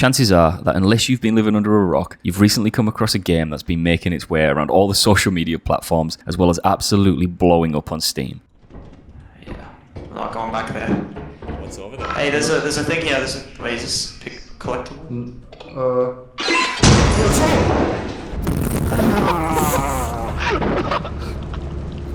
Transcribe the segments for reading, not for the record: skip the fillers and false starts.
Chances are that unless you've been living under a rock, you've recently come across a game that's been making its way around all the social media platforms, as well as absolutely blowing up on Steam. Yeah, I'm not going back there. What's over there? Hey, there's a thing here. Wait, is this pick collectible?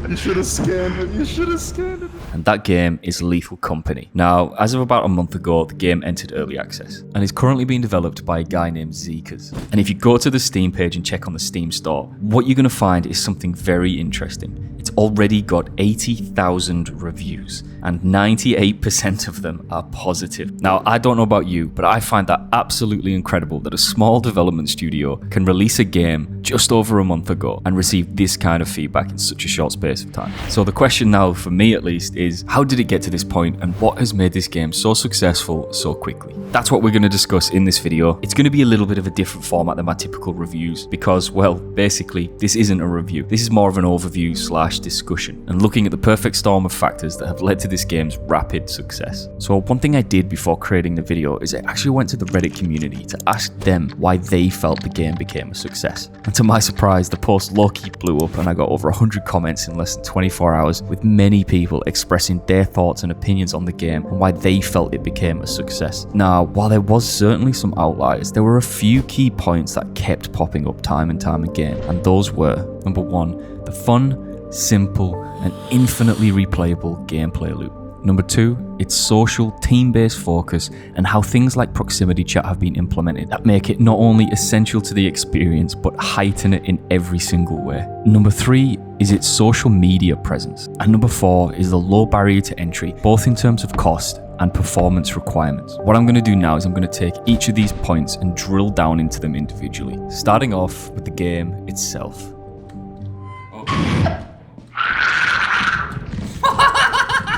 You should have scanned it. You should have scanned it. And that game is Lethal Company. Now, as of about a month ago, the game entered early access and is currently being developed by a guy named Zekas. And if you go to the Steam page and check on the Steam store, what you're going to find is something very interesting. It's already got 80,000 reviews and 98% of them are positive. Now, I don't know about you, but I find that absolutely incredible that a small development studio can release a game just over a month ago and receive this kind of feedback in such a short space of time. So the question now, for me at least, is how did it get to this point and what has made this game so successful so quickly? That's what we're going to discuss in this video. It's going to be a little bit of a different format than my typical reviews because, well, basically, this isn't a review. This is more of an overview / discussion and looking at the perfect storm of factors that have led to this game's rapid success. So one thing I did before creating the video is I actually went to the Reddit community to ask them why they felt the game became a success. And to my surprise, the post low-key blew up and I got over 100 comments in less than 24 hours with many people expressing their thoughts and opinions on the game and why they felt it became a success. Now, while there was certainly some outliers, there were a few key points that kept popping up time and time again, and those were, number one, the fun, simple, and infinitely replayable gameplay loop. Number two, its social, team-based focus and how things like proximity chat have been implemented that make it not only essential to the experience, but heighten it in every single way. Number three is its social media presence. And number four is the low barrier to entry, both in terms of cost and performance requirements. What I'm going to do now is I'm going to take each of these points and drill down into them individually, starting off with the game itself.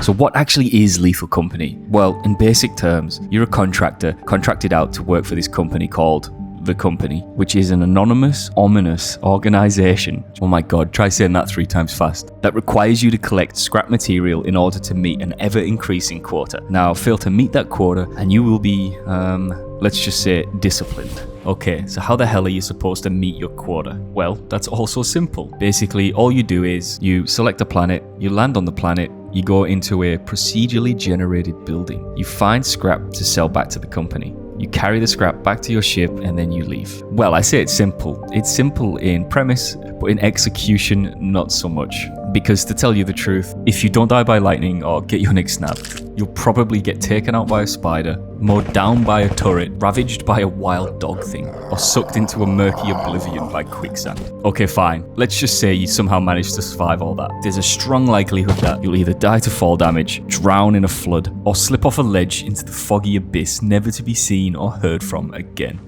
So what actually is Lethal Company? Well, in basic terms, you're a contractor contracted out to work for this company called The Company, which is an anonymous, ominous organization, oh my god, try saying that 3 times fast, that requires you to collect scrap material in order to meet an ever-increasing quota. Now, fail to meet that quota and you will be, let's just say, disciplined. Okay, so how the hell are you supposed to meet your quota? Well, that's also simple. Basically, all you do is you select a planet, you land on the planet, you go into a procedurally generated building. You find scrap to sell back to the company. You carry the scrap back to your ship and then you leave. Well, I say it's simple. It's simple in premise, but in execution, not so much. Because to tell you the truth, if you don't die by lightning or get your neck snapped, you'll probably get taken out by a spider, mowed down by a turret, ravaged by a wild dog thing, or sucked into a murky oblivion by quicksand. Okay, fine. Let's just say you somehow managed to survive all that. There's a strong likelihood that you'll either die to fall damage, drown in a flood, or slip off a ledge into the foggy abyss, never to be seen or heard from again.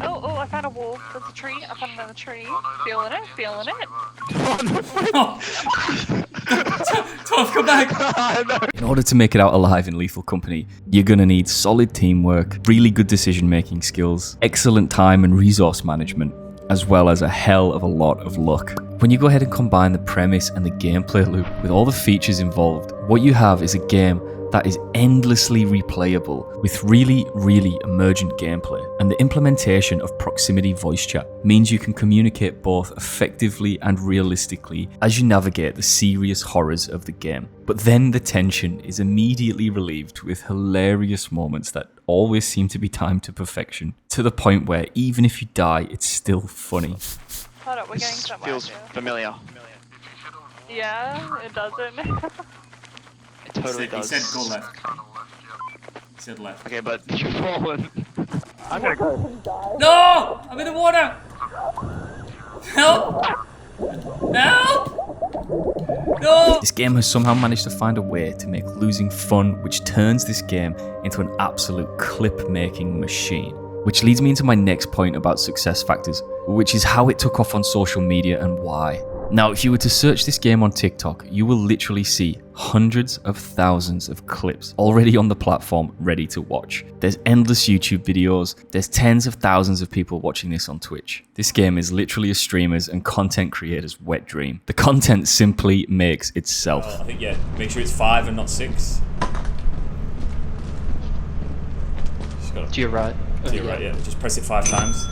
Oh, I found a wolf. That's a tree. I found another tree. Feeling it, feeling it. Tom, come back! In order to make it out alive in Lethal Company, you're gonna need solid teamwork, really good decision-making skills, excellent time and resource management, as well as a hell of a lot of luck. When you go ahead and combine the premise and the gameplay loop with all the features involved, what you have is a game that is endlessly replayable with really, really emergent gameplay. And the implementation of proximity voice chat means you can communicate both effectively and realistically as you navigate the serious horrors of the game. But then the tension is immediately relieved with hilarious moments that always seem to be timed to perfection, to the point where even if you die, it's still funny. Hold up, we're getting somewhere. Feels familiar. Yeah, it doesn't. It totally does. He said go left. He said left. Okay, but you're falling. I'm gonna go. No! I'm in the water! Help! Help! No! This game has somehow managed to find a way to make losing fun, which turns this game into an absolute clip-making machine. Which leads me into my next point about success factors, which is how it took off on social media and why. Now, if you were to search this game on TikTok, you will literally see hundreds of thousands of clips already on the platform ready to watch. There's endless YouTube videos, there's tens of thousands of people watching this on Twitch. This game is literally a streamer's and content creator's wet dream. The content simply makes itself. I think, yeah, make sure it's 5 and not 6. To your right. To your right, yeah. Just press it 5 times.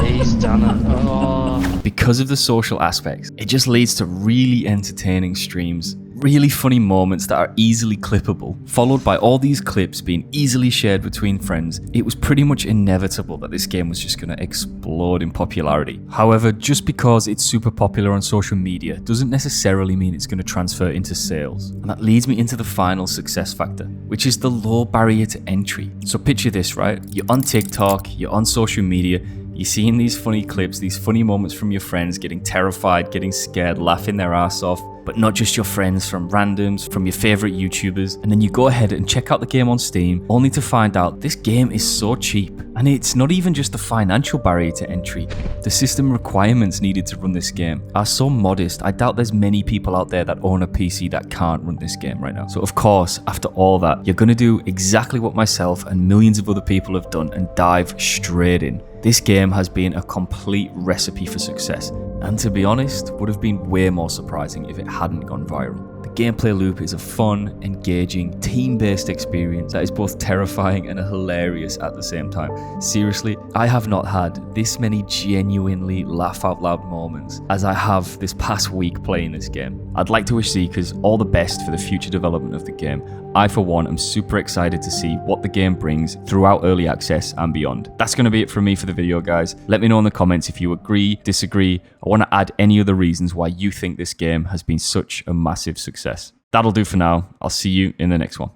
He's done it. Oh. Because of the social aspects, it just leads to really entertaining streams, really funny moments that are easily clippable, followed by all these clips being easily shared between friends. It was pretty much inevitable that this game was just going to explode in popularity. However, just because it's super popular on social media doesn't necessarily mean it's going to transfer into sales. And that leads me into the final success factor, which is the low barrier to entry. So picture this, right? You're on TikTok, you're on social media, you're seeing these funny clips, these funny moments from your friends getting terrified, getting scared, laughing their ass off. But not just your friends, from randoms, from your favorite YouTubers. And then you go ahead and check out the game on Steam, only to find out this game is so cheap. And it's not even just the financial barrier to entry. The system requirements needed to run this game are so modest, I doubt there's many people out there that own a PC that can't run this game right now. So of course, after all that, you're gonna do exactly what myself and millions of other people have done and dive straight in. This game has been a complete recipe for success, and to be honest, would have been way more surprising if it hadn't gone viral. The gameplay loop is a fun, engaging, team-based experience that is both terrifying and hilarious at the same time. Seriously, I have not had this many genuinely laugh-out-loud moments as I have this past week playing this game. I'd like to wish Seekers all the best for the future development of the game. I, for one, am super excited to see what the game brings throughout early access and beyond. That's going to be it from me for the video, guys. Let me know in the comments if you agree, disagree, or want to add any other reasons why you think this game has been such a massive success. That'll do for now. I'll see you in the next one.